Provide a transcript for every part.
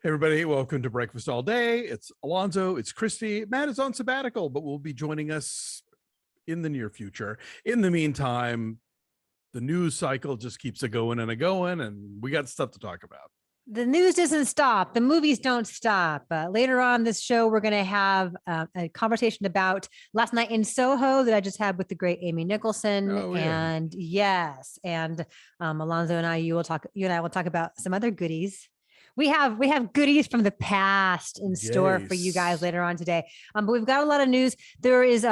Hey everybody, welcome to Breakfast All Day. It's Alonso, it's Christy. Matt is on sabbatical, but will be joining us in the near future. In the meantime, the news cycle just keeps a going, and we got stuff to talk about. The news doesn't stop. The movies don't stop. Later on this show, we're going to have a conversation about Last Night in Soho that I just had with the great Amy Nicholson. Oh, yeah. And yes, and Alonso and you and I will talk about some other goodies. We have goodies from the past in store for you guys later on today. But we've got a lot of news. There is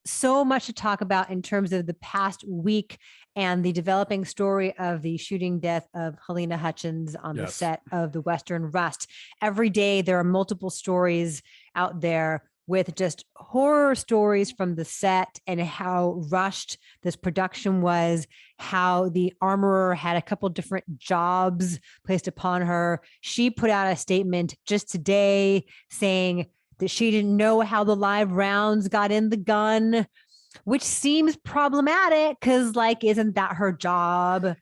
so much to talk about in terms of the past week and the developing story of the shooting death of Halyna Hutchins on the set of The Western Rust. Every day there are multiple stories out there with just horror stories from the set and how rushed this production was, how the armorer had a couple different jobs placed upon her. She put out a statement just today saying that she didn't know how the live rounds got in the gun, which seems problematic because, like, isn't that her job?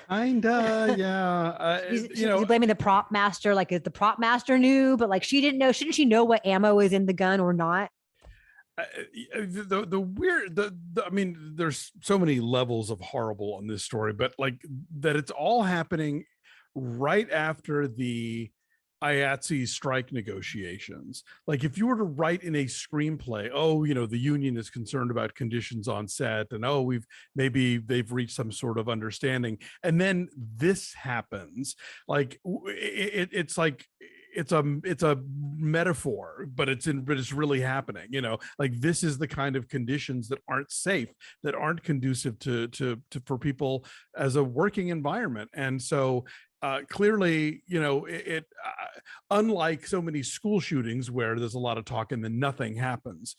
Kinda, yeah. She's blaming the prop master. Like, is the prop master new? But like, she didn't know. Shouldn't she know what ammo is in the gun or not? I mean, there's so many levels of horrible on this story, but like that it's all happening right after the IATSE strike negotiations. Like, if you were to write in a screenplay, the union is concerned about conditions on set, and they've reached some sort of understanding, and then this happens. Like, it's like it's a metaphor, but it's really happening. Like, this is the kind of conditions that aren't safe, that aren't conducive to for people as a working environment. And so clearly, unlike so many school shootings where there's a lot of talk and then nothing happens,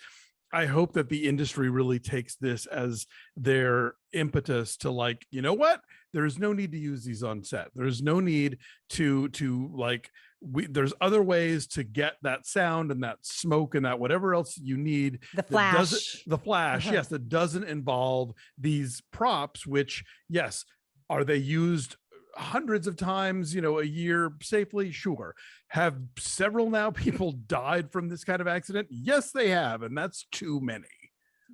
I hope that the industry really takes this as their impetus to, like, you know what? There's no need to use these on set. There's no need to there's other ways to get that sound and that smoke and that whatever else you need. The flash. Yes, that doesn't involve these props, which, yes, are they used hundreds of times, a year safely? Sure. Have several now people died from this kind of accident? Yes, they have. And that's too many.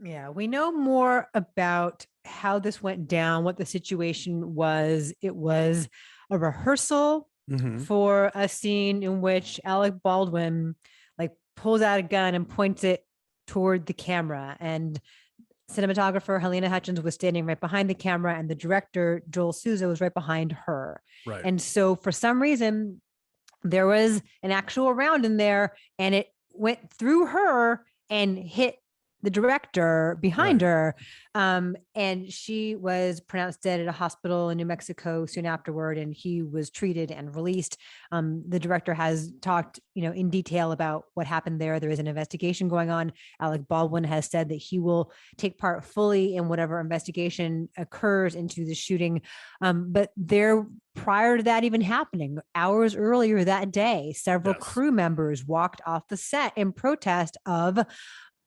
Yeah, we know more about how this went down, what the situation was. It was a rehearsal for a scene in which Alec Baldwin pulls out a gun and points it toward the camera, and cinematographer Halyna Hutchins was standing right behind the camera, and the director Joel Souza was right behind her. Right. And so for some reason there was an actual round in there, and it went through her and hit the director behind her. And she was pronounced dead at a hospital in New Mexico soon afterward, and he was treated and released. The director has talked, in detail about what happened there. There is an investigation going on. Alec Baldwin has said that he will take part fully in whatever investigation occurs into the shooting. But prior to that even happening, hours earlier that day, several crew members walked off the set in protest of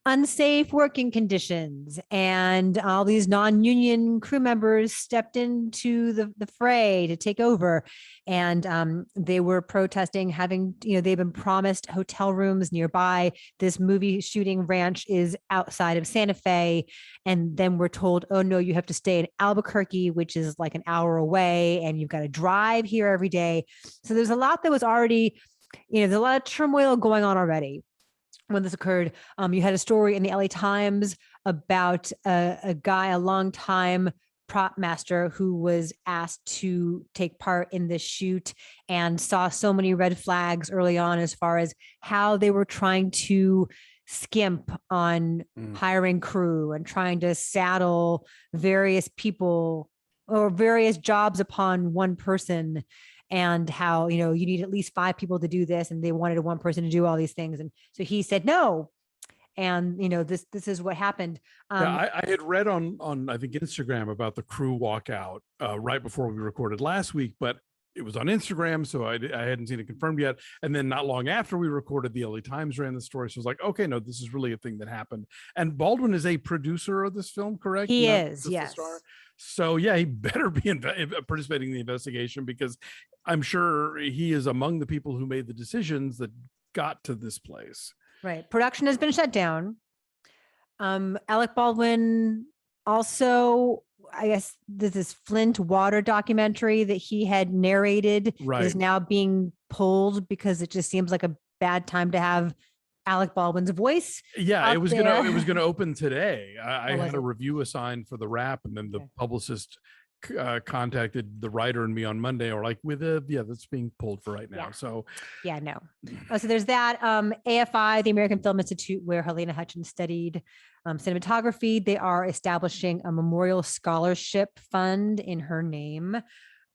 unsafe working conditions, and all these non-union crew members stepped into the fray to take over. And they were protesting having, they've been promised hotel rooms nearby. This movie shooting ranch is outside of Santa Fe. And then we're told, oh no, you have to stay in Albuquerque, which is like an hour away, and you've got to drive here every day. So there's a lot that was already, there's a lot of turmoil going on already when this occurred. You had a story in the LA Times about a guy, a longtime prop master, who was asked to take part in this shoot and saw so many red flags early on as far as how they were trying to skimp on hiring crew and trying to saddle various people or various jobs upon one person, and how, you need at least 5 people to do this, and they wanted one person to do all these things. And so he said no. And, this is what happened. I had read on, I think, Instagram about the crew walkout right before we recorded last week, but it was on Instagram, so I hadn't seen it confirmed yet. And then not long after we recorded, the LA Times ran the story. So I was like, okay, no, this is really a thing that happened. And Baldwin is a producer of this film, correct? He Not is, just yes. the star. So yeah, he better be participating in the investigation, because I'm sure he is among the people who made the decisions that got to this place. Right. Production has been shut down. Alec Baldwin also, I guess this Flint water documentary that he had narrated is now being pulled because it just seems like a bad time to have Alec Baldwin's voice. Yeah, it was gonna open today. I had a it? review assigned for TheWrap, and then the publicist contacted the writer and me on Monday, or like, that's being pulled for right now. So no. So there's that. AFI, the American Film Institute, where Halyna Hutchins studied cinematography, they are establishing a memorial scholarship fund in her name.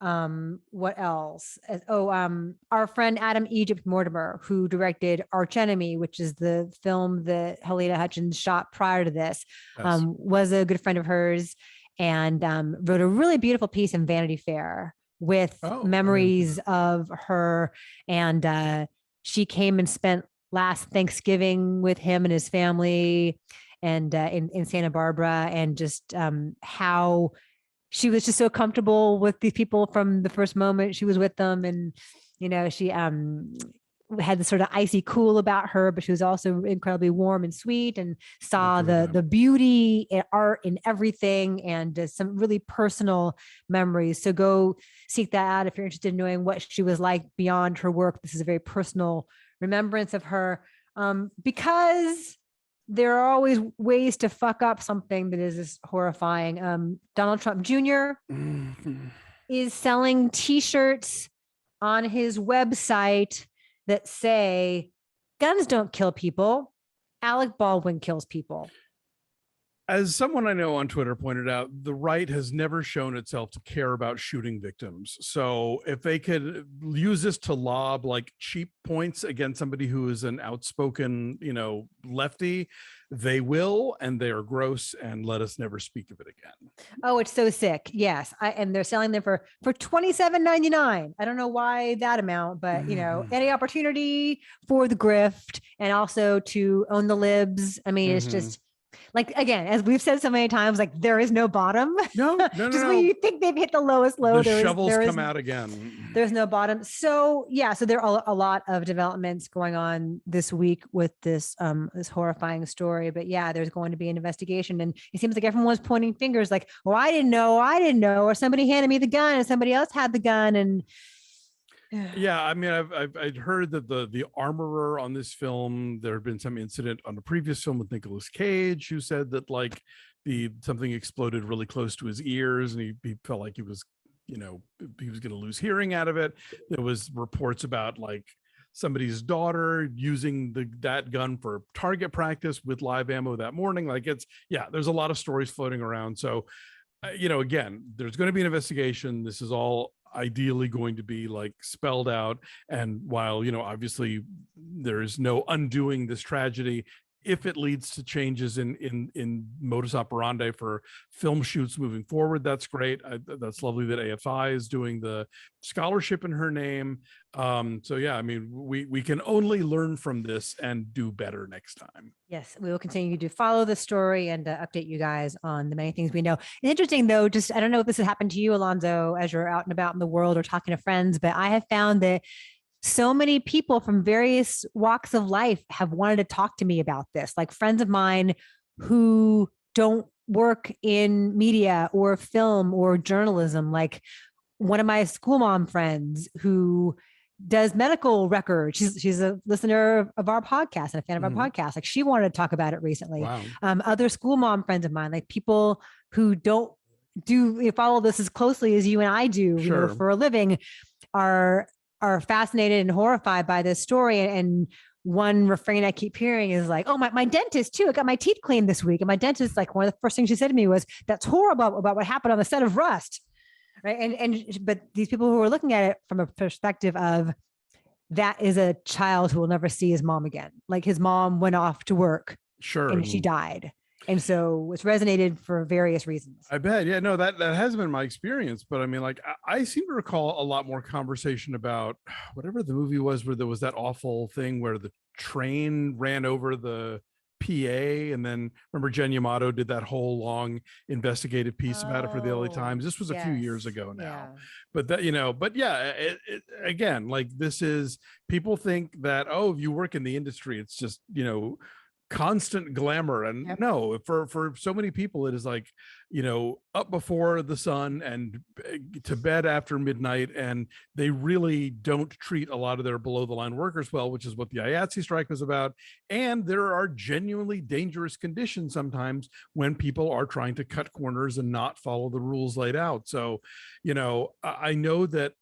What else? Our friend Adam Egypt Mortimer, who directed Arch Enemy, which is the film that Halyna Hutchins shot prior to this, was a good friend of hers, and wrote a really beautiful piece in Vanity Fair with memories of her. And she came and spent last Thanksgiving with him and his family, and in Santa Barbara, and just how she was just so comfortable with these people from the first moment she was with them. And, she had this sort of icy cool about her, but she was also incredibly warm and sweet, and saw the beauty in art in everything, and some really personal memories. So go seek that out if you're interested in knowing what she was like beyond her work. This is a very personal remembrance of her, because there are always ways to fuck up something that is this horrifying. Donald Trump Jr. is selling T-shirts on his website that say, guns don't kill people. Alec Baldwin kills people. As someone I know on Twitter pointed out, the right has never shown itself to care about shooting victims. So if they could use this to lob like cheap points against somebody who is an outspoken, lefty, they will, and they are gross, and let us never speak of it again. Oh, it's so sick. Yes. And they're selling them for $27.99. I don't know why that amount, but any opportunity for the grift and also to own the libs. I mean, it's just, like, again, as we've said so many times, like, there is no bottom. No. When you think they've hit the lowest low, the shovels come out again. There's no bottom. So so there are a lot of developments going on this week with this this horrifying story. But there's going to be an investigation, and it seems like everyone's pointing fingers, like, "Oh, I didn't know," or somebody handed me the gun, and somebody else had the gun, and. Yeah, I mean, I'd heard that the armorer on this film, there had been some incident on a previous film with Nicolas Cage, who said that like something exploded really close to his ears, and he felt like he was going to lose hearing out of it. There was reports about like somebody's daughter using that gun for target practice with live ammo that morning. Like there's a lot of stories floating around. So, again, there's going to be an investigation. This is all ideally going to be like spelled out, and while obviously there is no undoing this tragedy, if it leads to changes in modus operandi for film shoots moving forward, that's great. That's lovely that AFI is doing the scholarship in her name. So yeah, I mean, we can only learn from this and do better next time. Yes, we will continue to follow the story and update you guys on the many things we know. It's interesting though, I don't know if this has happened to you, Alonso, as you're out and about in the world or talking to friends, but I have found that so many people from various walks of life have wanted to talk to me about this, like friends of mine who don't work in media or film or journalism. Like one of my school mom friends who does medical records. She's a listener of our podcast and a fan of our podcast. Like she wanted to talk about it recently. Wow. Other school mom friends of mine, like people who don't follow this as closely as you and I do, for a living, are fascinated and horrified by this story. And one refrain I keep hearing is like, "Oh, my dentist too. I got my teeth cleaned this week." And my dentist, like, one of the first things she said to me was, "That's horrible about what happened on the set of Rust." Right. But these people who are looking at it from a perspective of that is a child who will never see his mom again. Like his mom went off to work. Sure. And she died. And so it's resonated for various reasons. I bet. Yeah, no, that has been my experience. But I mean, like, I seem to recall a lot more conversation about whatever the movie was where there was that awful thing where the train ran over the PA. And then remember Jen Yamato did that whole long investigative piece about it for the LA Times. This was a few years ago now. But that, but yeah, again, like this is, people think that, oh, if you work in the industry, it's just, constant glamour. And no, for so many people it is like, up before the sun and to bed after midnight, and they really don't treat a lot of their below the line workers well, which is what the IATSE strike was about. And there are genuinely dangerous conditions sometimes when people are trying to cut corners and not follow the rules laid out. So I know that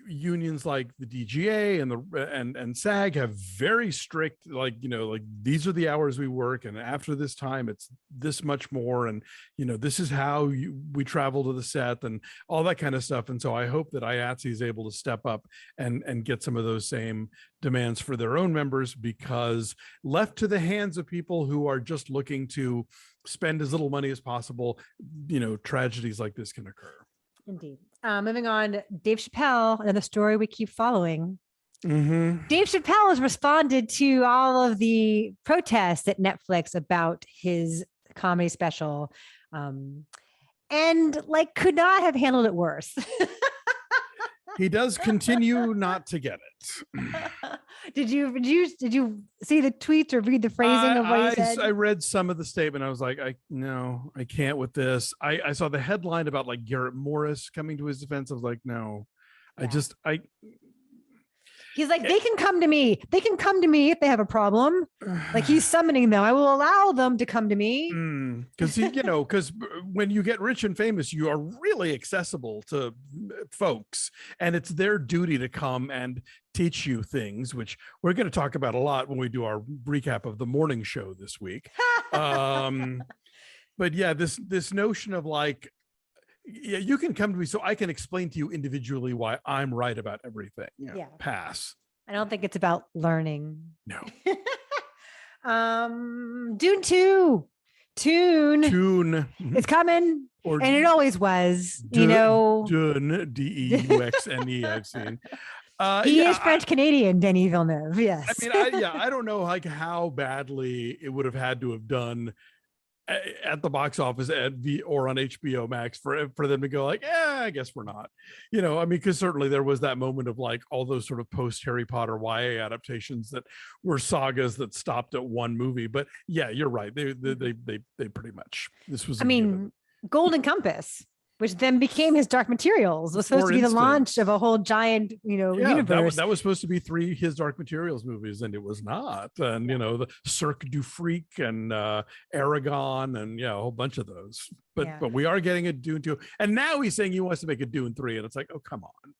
unions like the DGA and SAG have very strict, like these are the hours we work, and after this time it's this much more, and this is how we travel to the set and all that kind of stuff. And so I hope that IATSE is able to step up and get some of those same demands for their own members, because left to the hands of people who are just looking to spend as little money as possible, tragedies like this can occur. Indeed. Moving on, Dave Chappelle, another story we keep following. Mm-hmm. Dave Chappelle has responded to all of the protests at Netflix about his comedy special, and could not have handled it worse. He does continue not to get it. Did you see the tweets or read the phrasing of what he said? I read some of the statement. I was like, no, I can't with this. I saw the headline about like Garrett Morris coming to his defense. I was like, no, yeah. He's like, they can come to me. They can come to me if they have a problem. Like he's summoning them. I will allow them to come to me. Because because when you get rich and famous, you are really accessible to folks, and it's their duty to come and teach you things, which we're going to talk about a lot when we do our recap of the morning show this week. But yeah, this notion of like, yeah, you can come to me so I can explain to you individually why I'm right about everything. Yeah. Pass. I don't think it's about learning. No. Dune 2. Tune. It's coming. And it always was. Dune, D-E-U-X-N-E, I've seen. He is French Canadian, Denis Villeneuve. Yes. I mean, I don't know like how badly it would have had to have done at the box office or on HBO Max for them to go like, yeah, I guess we're not, because certainly there was that moment of like all those sort of post Harry Potter YA adaptations that were sagas that stopped at one movie. But yeah, you're right. They pretty much, this was, Golden Compass, which then became his Dark Materials, was supposed to be the launch of a whole giant, universe. That was supposed to be 3 his Dark Materials movies, and it was not. And the Cirque du Freak and Aragon and a whole bunch of those. But we are getting a Dune 2, and now he's saying he wants to make a Dune 3, and it's like, oh, come on.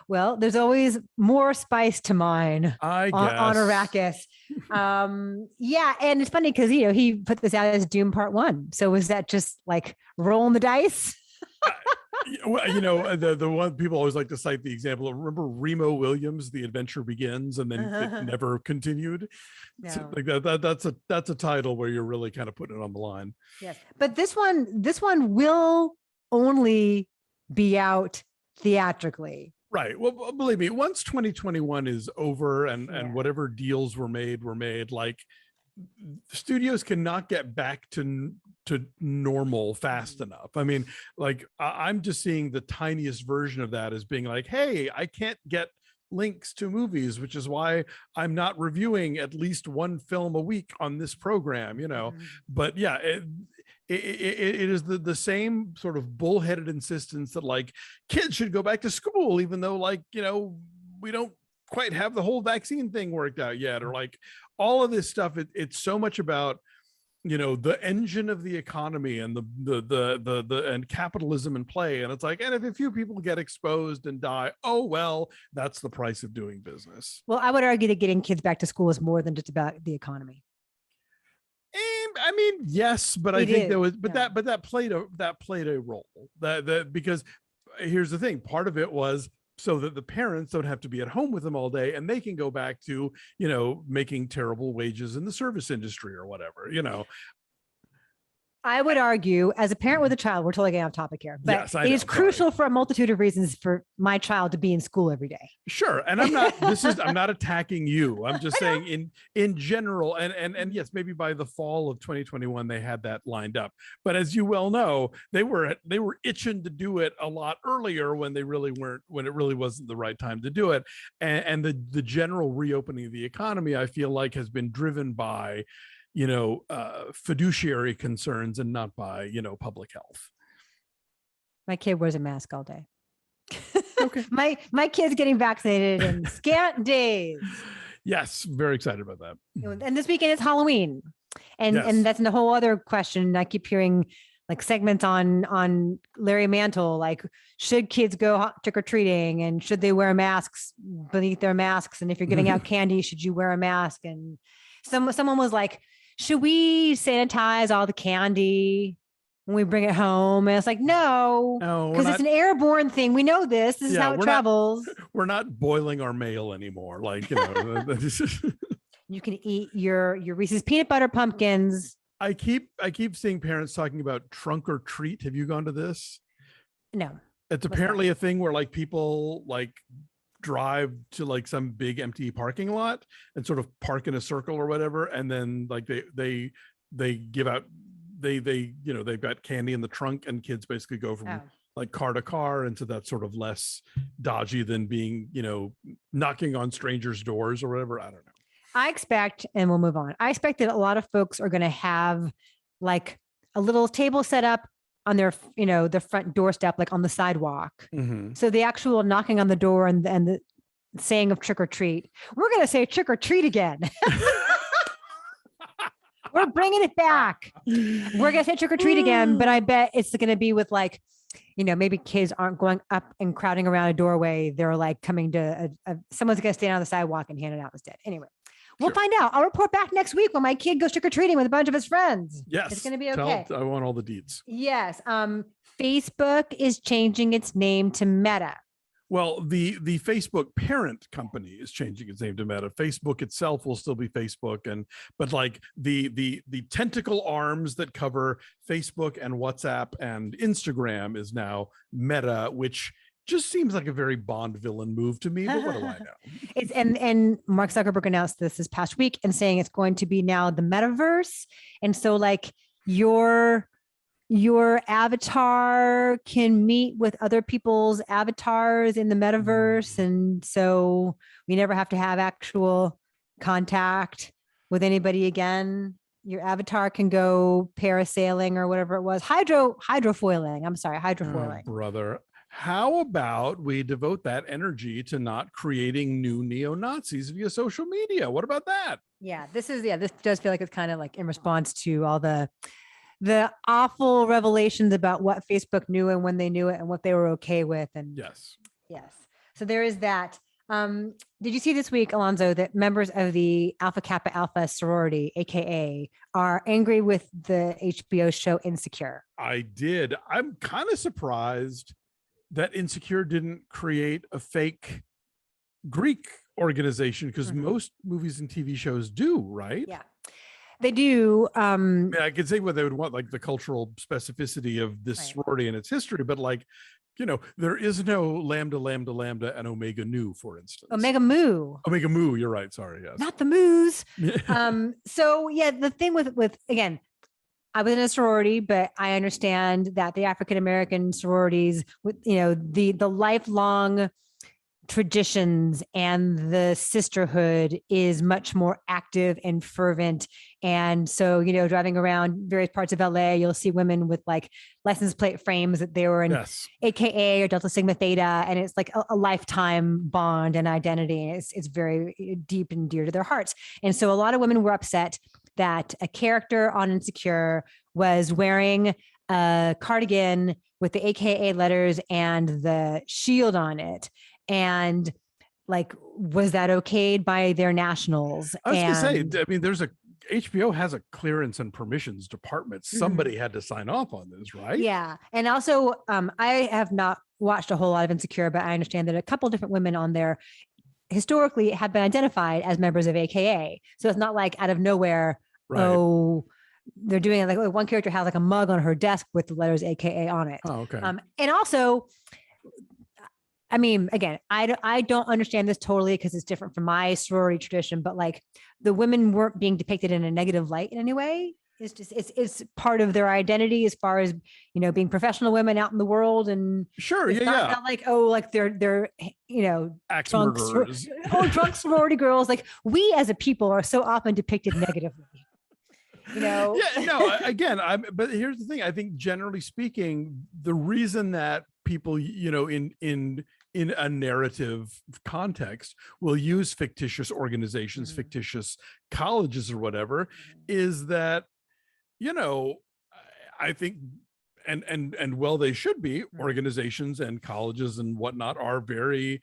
Well, there's always more spice to mine, I guess. On Arrakis. And it's funny because he put this out as Dune Part 1. So was that just like rolling the dice? The one people always like to cite the example of, remember Remo Williams, The Adventure Begins, and then it never continued. No. So like that's a title where you're really kind of putting it on the line. Yes, but this one will only be out theatrically. Right. Well, believe me, once 2021 is over and whatever deals were made, like studios cannot get back to normal fast enough. I mean, like I'm just seeing the tiniest version of that as being like, hey, I can't get links to movies, which is why I'm not reviewing at least one film a week on this program, But yeah, it is the same sort of bullheaded insistence that like kids should go back to school, even though like, we don't quite have the whole vaccine thing worked out yet, or like all of this stuff. It's so much about, the engine of the economy and the and capitalism in play. And it's like, and if a few people get exposed and die, oh, well, that's the price of doing business. Well, I would argue that getting kids back to school is more than just about the economy. I mean, yes, but I think there was, that played a role that because here's the thing. Part of it was so that the parents don't have to be at home with them all day and they can go back to, making terrible wages in the service industry or whatever, I would argue, as a parent with a child, we're totally getting off topic here, but Yes, I it know, is crucial for a multitude of reasons for my child to be in school every day. Sure. And I'm not attacking you. I'm just saying in general, and yes, maybe by the fall of 2021, they had that lined up. But as you well know, they were itching to do it a lot earlier when they really weren't, when it really wasn't the right time to do it. And the general reopening of the economy, I feel like, has been driven by fiduciary concerns and not by, public health. My kid wears a mask all day. Okay. My kid's getting vaccinated in scant days. Yes, very excited about that. And this weekend is Halloween. And that's a whole other question. I keep hearing like segments on Larry Mantle, like, should kids go trick-or-treating and should they wear masks beneath their masks? And if you're giving out candy, should you wear a mask? And someone was like, should we sanitize all the candy when we bring it home? And it's like, no, because it's an airborne thing. We know this. This is how it travels. We're not boiling our mail anymore. Like, you can eat your Reese's peanut butter pumpkins. I keep seeing parents talking about trunk or treat. Have you gone to this? No. It's apparently a thing where like people like drive to like some big empty parking lot and sort of park in a circle or whatever, and then like they give out they've got candy in the trunk, and kids basically go from like car to car, and so that's sort of less dodgy than being knocking on strangers' doors or whatever. I don't know. I expect, and we'll move on, I expect that a lot of folks are going to have like a little table set up on their, the front doorstep, like on the sidewalk. Mm-hmm. So the actual knocking on the door and the saying of trick or treat, we're going to say trick or treat again. We're bringing it back. We're going to say trick or treat again, but I bet it's going to be with like, maybe kids aren't going up and crowding around a doorway. They're like coming to someone's going to stand on the sidewalk and hand it out instead. Anyway. We'll find out. I'll report back next week when my kid goes trick-or-treating with a bunch of his friends. Yes. It's going to be okay. I want all the deets. Yes. Facebook is changing its name to Meta. Well, the Facebook parent company is changing its name to Meta. Facebook itself will still be Facebook, but like the tentacle arms that cover Facebook and WhatsApp and Instagram is now Meta, which just seems like a very Bond villain move to me, but what do I know? It's and Mark Zuckerberg announced this past week and saying it's going to be now the metaverse. And so like your avatar can meet with other people's avatars in the metaverse. And so we never have to have actual contact with anybody again. Your avatar can go parasailing or whatever it was. Hydrofoiling. I'm sorry, hydrofoiling. Oh, brother. How about we devote that energy to not creating new neo-Nazis via social media? What about that? Yeah, this does feel like it's kind of like in response to all the awful revelations about what Facebook knew and when they knew it and what they were okay with. And yes. So there is that. Did you see this week, Alonso, that members of the Alpha Kappa Alpha sorority, AKA, are angry with the HBO show Insecure? I did. I'm kind of surprised that Insecure didn't create a fake Greek organization, because most movies and TV shows do, right? Yeah, they do. I could say what they would want, like the cultural specificity of this sorority and its history, but like, there is no Lambda, Lambda, Lambda, and Omega Nu, for instance. Omega Mu, you're right. Sorry, yes. Not the Moos. So yeah, the thing with again, I was in a sorority, but I understand that the African-American sororities with, the lifelong traditions and the sisterhood is much more active and fervent. And so, driving around various parts of LA, you'll see women with like license plate frames that they were in AKA or Delta Sigma Theta. And it's like a lifetime bond and identity. And it's very deep and dear to their hearts. And so a lot of women were upset that a character on Insecure was wearing a cardigan with the AKA letters and the shield on it. And like, was that okayed by their nationals? I was going to say, I mean, HBO has a clearance and permissions department. Somebody had to sign off on this, right? Yeah. And also, I have not watched a whole lot of Insecure, but I understand that a couple different women on there historically have been identified as members of AKA. So it's not like out of nowhere, Right. oh, they're doing it. Like one character has like a mug on her desk with the letters AKA on it. Oh, okay. And also, I mean, again, I don't understand this totally because it's different from my sorority tradition, but like the women weren't being depicted in a negative light in any way. It's just, it's part of their identity as far as, you know, being professional women out in the world. And Sure. it's not like, oh, like they're, you know, Axe drunk, murderers. drunk sorority girls. Like we as a people are so often depicted negatively. You know? Yeah, no, again, but here's the thing. I think generally speaking, the reason that people, you know, in a narrative context will use fictitious organizations, fictitious colleges or whatever, is that, you know, I think, and well, they should be, organizations and colleges and whatnot are very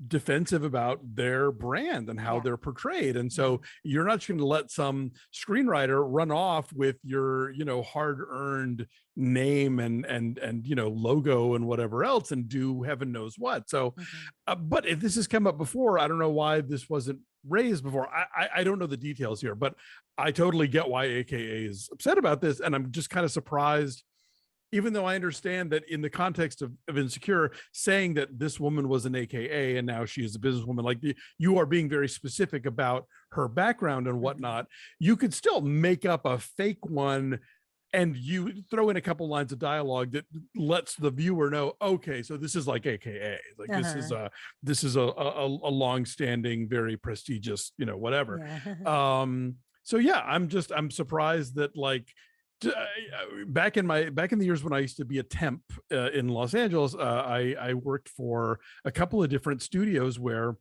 defensive about their brand and how they're portrayed. And so you're not just going to let some screenwriter run off with your, you know, hard-earned name and you know, logo and whatever else and do heaven knows what. So but if this has come up before, I don't know why this wasn't raised before. I don't know the details here, but I totally get why AKA is upset about this, and I'm just kind of surprised, even though I understand that in the context of Insecure, saying that this woman was an AKA and now she is a businesswoman, like you are being very specific about her background and whatnot, you could still make up a fake one and you throw in a couple lines of dialogue that lets the viewer know, okay, so this is like AKA, like this is a long-standing, very prestigious, you know, whatever. So yeah, I'm surprised that like, back in the years when I used to be a temp in Los Angeles, I worked for a couple of different studios where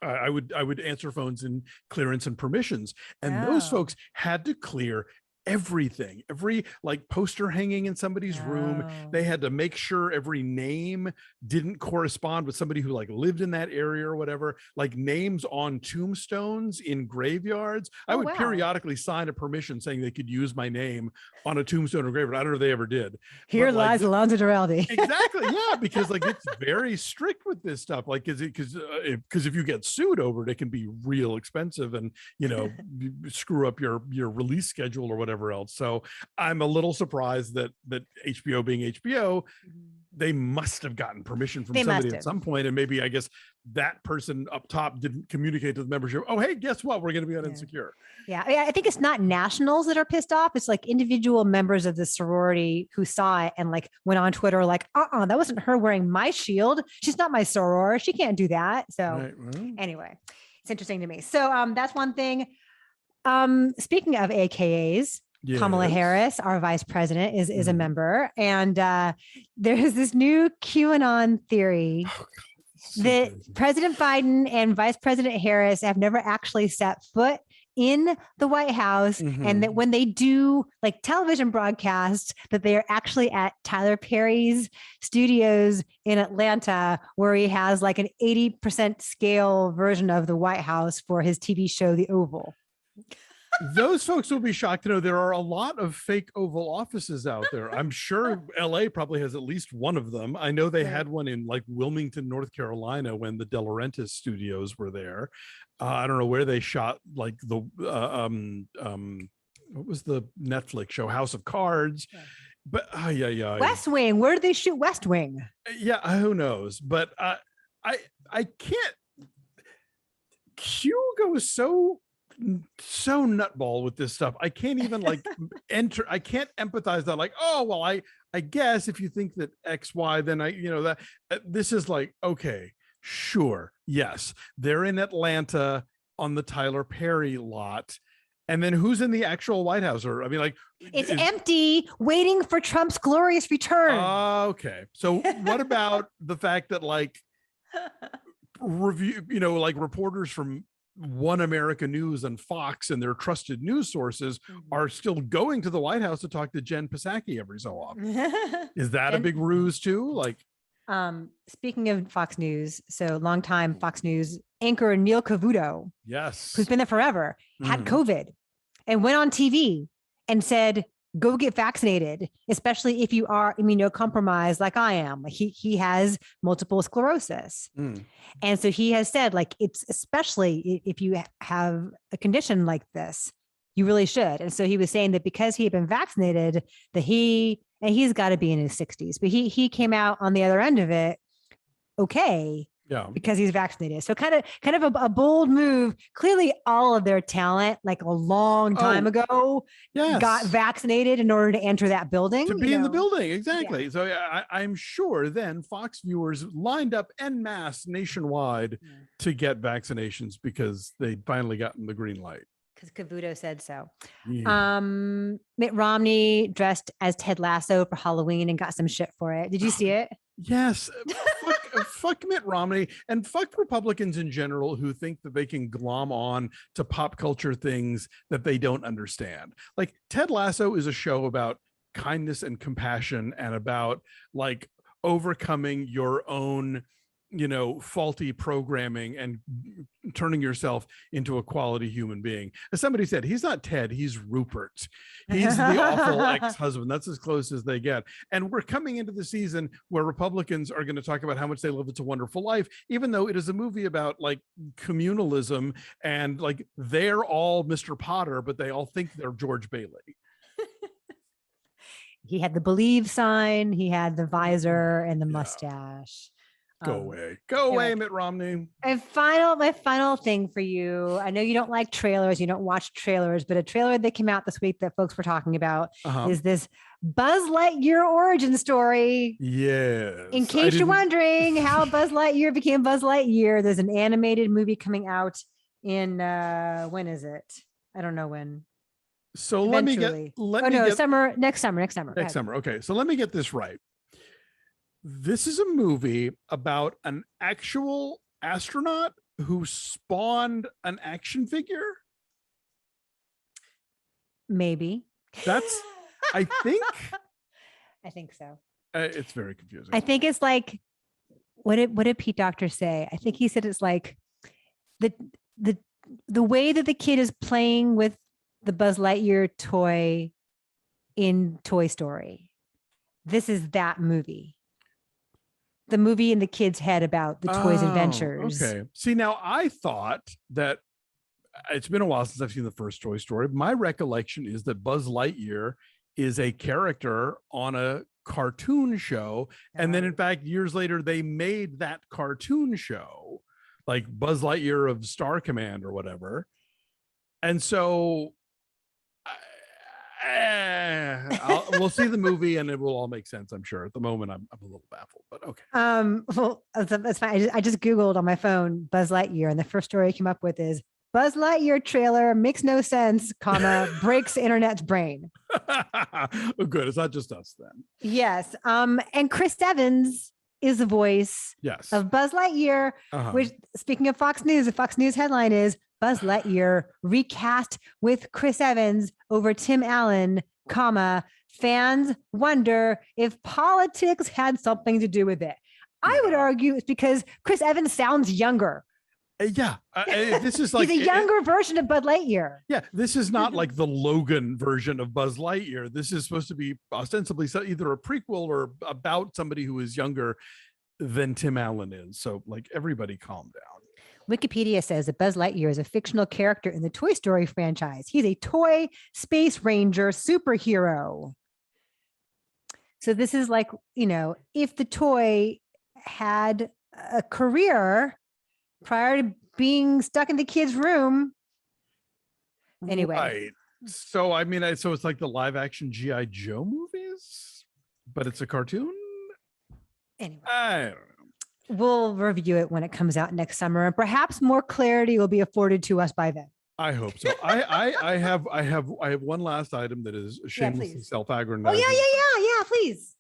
I would answer phones in clearance and permissions, and those folks had to clear everything, every like poster hanging in somebody's room. They had to make sure every name didn't correspond with somebody who like lived in that area or whatever, like names on tombstones in graveyards. I would periodically sign a permission saying they could use my name on a tombstone or graveyard. I don't know if they ever did. Here lies Alonso Duralde. Exactly. Yeah. Because like, it's very strict with this stuff. Like, because if you get sued over it, it can be real expensive and, you know, screw up your release schedule or whatever else. So I'm a little surprised that HBO being HBO, they must have gotten permission from somebody at some point, and maybe I guess that person up top didn't communicate to the membership, oh hey, guess what, we're going to be on Insecure. I think it's not nationals that are pissed off, it's like individual members of the sorority who saw it and like went on Twitter like, that wasn't her wearing my shield, she's not my soror, she can't do that. So anyway, it's interesting to me. So that's one thing. Speaking of AKAs, Kamala Harris, our vice president, is a member. And there's this new QAnon theory that President Biden and Vice President Harris have never actually set foot in the White House, and that when they do like television broadcasts, that they are actually at Tyler Perry's studios in Atlanta, where he has like an 80% scale version of the White House for his TV show, The Oval. Those folks will be shocked to know there are a lot of fake Oval offices out there. I'm sure LA probably has at least one of them. I know they had one in like Wilmington, North Carolina, when the De Laurentiis studios were there. I don't know where they shot like the what was the Netflix show, House of Cards? But West Wing. Where did they shoot West Wing? Yeah, who knows? But I can't. Q goes so nutball with this stuff. I can't even like I can't empathize that, like, oh well, I guess if you think that XY, then that this is like, okay, sure, yes, they're in Atlanta on the Tyler Perry lot, and then who's in the actual White House? Or I mean, like, it's empty, waiting for Trump's glorious return. Okay, so what about the fact that like like reporters from One America News and Fox and their trusted news sources are still going to the White House to talk to Jen Psaki every so often? Is that a big ruse too? Like, speaking of Fox News, so longtime Fox News anchor Neil Cavuto, yes, who's been there forever, had COVID and went on TV and said, go get vaccinated, especially if you are immunocompromised like I am. Like he has multiple sclerosis. And so he has said, like, it's especially if you have a condition like this, you really should. And so he was saying that because he had been vaccinated, that he's got to be in his 60s, but he came out on the other end of it okay. Yeah. Because he's vaccinated. So kind of a bold move. Clearly all of their talent, like a long time ago, got vaccinated in order to enter that building. To be in the building. Exactly. Yeah. So I'm sure then Fox viewers lined up en masse nationwide to get vaccinations because they'd finally gotten the green light. Because Cavuto said so. Yeah. Mitt Romney dressed as Ted Lasso for Halloween and got some shit for it. Did you see it? Yes. Fuck Mitt Romney and fuck Republicans in general who think that they can glom on to pop culture things that they don't understand. Like Ted Lasso is a show about kindness and compassion and about like overcoming your own, faulty programming and turning yourself into a quality human being. As somebody said, he's not Ted, he's Rupert. He's the awful ex-husband. That's as close as they get. And we're coming into the season where Republicans are going to talk about how much they love It's a Wonderful Life, even though it is a movie about like communalism and like they're all Mr. Potter, but they all think they're George Bailey. He had the Believe sign, he had the visor and the mustache. Go away, Mitt Romney. And my final thing for you. I know you don't like trailers, you don't watch trailers, but a trailer that came out this week that folks were talking about is this Buzz Lightyear origin story. Yes. In case you're wondering how Buzz Lightyear became Buzz Lightyear, there's an animated movie coming out in when is it? I don't know when. So Eventually. Next summer. Okay. So let me get this right. This is a movie about an actual astronaut who spawned an action figure. Maybe. That's, I think. I think so. It's very confusing. I think it's like, what did Pete Docter say? I think he said it's like the way that the kid is playing with the Buzz Lightyear toy in Toy Story. This is that movie. The movie in the kid's head about the toys adventures. Okay. See, now I thought that it's been a while since I've seen the first Toy Story. My recollection is that Buzz Lightyear is a character on a cartoon show. And then in fact, years later, they made that cartoon show like Buzz Lightyear of Star Command or whatever. And so we'll see the movie and it will all make sense, I'm sure. At the moment, I'm a little baffled, but okay. Well, that's fine. I just Googled on my phone Buzz Lightyear, and the first story I came up with is Buzz Lightyear trailer makes no sense, breaks internet's brain. Oh, good. It's not just us then. Yes. And Chris Evans is the voice of Buzz Lightyear, which, speaking of Fox News, the Fox News headline is Buzz Lightyear recast with Chris Evans over Tim Allen, fans wonder if politics had something to do with it. I would argue it's because Chris Evans sounds younger. This is like he's a younger version of Buzz Lightyear. Yeah, this is not like the Logan version of Buzz Lightyear. This is supposed to be ostensibly either a prequel or about somebody who is younger than Tim Allen is. So like everybody calm down. Wikipedia says that Buzz Lightyear is a fictional character in the Toy Story franchise. He's a toy space ranger superhero. So this is like, if the toy had a career prior to being stuck in the kid's room. Anyway. Right. So, so it's like the live action G.I. Joe movies, but it's a cartoon? Anyway. I don't know. We'll review it when it comes out next summer, and perhaps more clarity will be afforded to us by then. I hope so. I have one last item that is shamelessly self-aggrandizing. Oh yeah, please.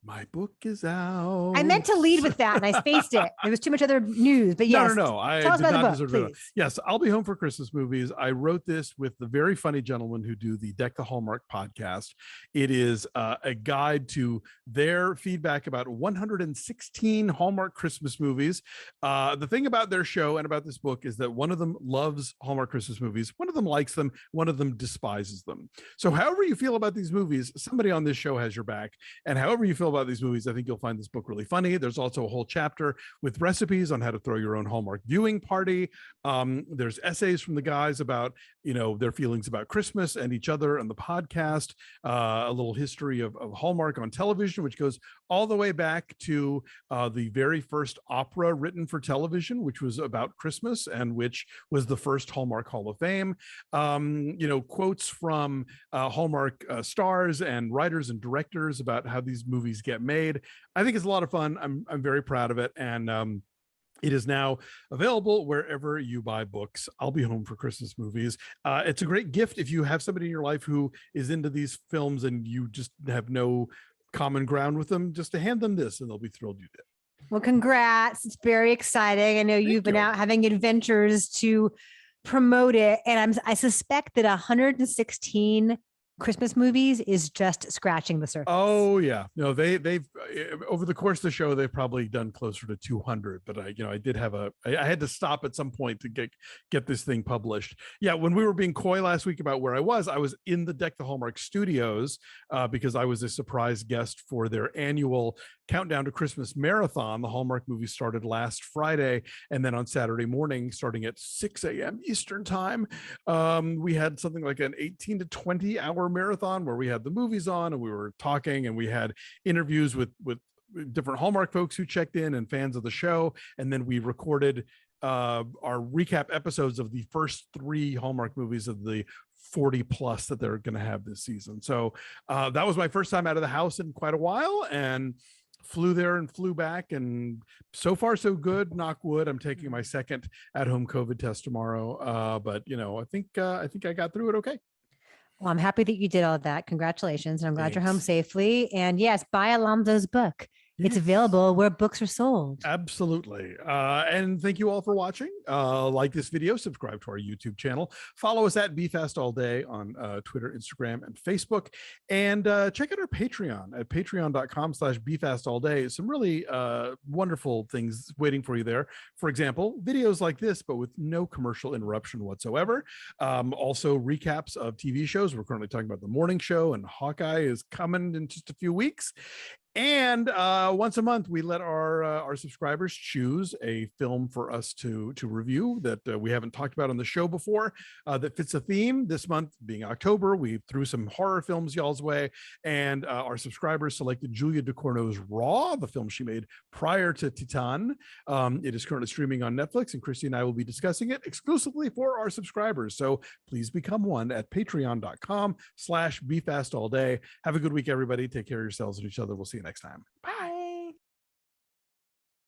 My book is out. I meant to lead with that and I spaced it. There was too much other news, but yes. No. I tell us did about not the book, deserve that. please. Yes, I'll Be Home for Christmas movies. I wrote this with the very funny gentlemen who do the Deck the Hallmark podcast. It is a guide to their feedback about 116 Hallmark Christmas movies. The thing about their show and about this book is that one of them loves Hallmark Christmas movies, one of them likes them, one of them despises them. So however you feel about these movies, somebody on this show has your back. And however you feel about these movies, I think you'll find this book really funny. There's also a whole chapter with recipes on how to throw your own Hallmark viewing party. There's essays from the guys about, their feelings about Christmas and each other and the podcast, a little history of Hallmark on television, which goes all the way back to the very first opera written for television, which was about Christmas and which was the first Hallmark Hall of Fame. Quotes from Hallmark stars and writers and directors about how these movies get made. I think it's a lot of fun. I'm very proud of it. And it is now available wherever you buy books. I'll Be Home for Christmas movies. It's a great gift if you have somebody in your life who is into these films and you just have no common ground with them, just to hand them this and they'll be thrilled you did. Well, congrats. It's very exciting. I know you've been out having adventures to promote it. And I suspect that 116 Christmas movies is just scratching the surface. Oh yeah, no, they've over the course of the show they've probably done closer to 200. But I had to stop at some point to get this thing published. Yeah, when we were being coy last week about where I was in the Deck the Hallmark studios because I was a surprise guest for their annual Countdown to Christmas marathon. The Hallmark movie started last Friday, and then on Saturday morning, starting at 6 a.m. Eastern time, we had something like an 18 to 20 hour marathon where we had the movies on and we were talking and we had interviews with different Hallmark folks who checked in and fans of the show. And then we recorded our recap episodes of the first 3 Hallmark movies of the 40 plus that they're going to have this season. So that was my first time out of the house in quite a while, and flew there and flew back, and so far so good, knock wood. I'm taking my second at-home COVID test tomorrow, but I think I got through it okay. Well, I'm happy that you did all of that. Congratulations. And I'm glad Thanks. you're home safely. And yes, buy Alonso's book. It's available where books are sold. Absolutely. And thank you all for watching. Like this video, subscribe to our YouTube channel. Follow us at BeFastAllDay on Twitter, Instagram, and Facebook. And check out our Patreon at patreon.com/BeFastAllDay. Some really wonderful things waiting for you there. For example, videos like this, but with no commercial interruption whatsoever. Also recaps of TV shows. We're currently talking about The Morning Show, and Hawkeye is coming in just a few weeks. And once a month, we let our subscribers choose a film for us to review that we haven't talked about on the show before that fits a theme. This month being October, we threw some horror films y'all's way, and our subscribers selected Julia Ducournau's Raw, the film she made prior to Titan. It is currently streaming on Netflix, and Christy and I will be discussing it exclusively for our subscribers. So please become one at patreon.com/BeFastAllDay. Have a good week, everybody. Take care of yourselves and each other. We'll see you next time. Bye.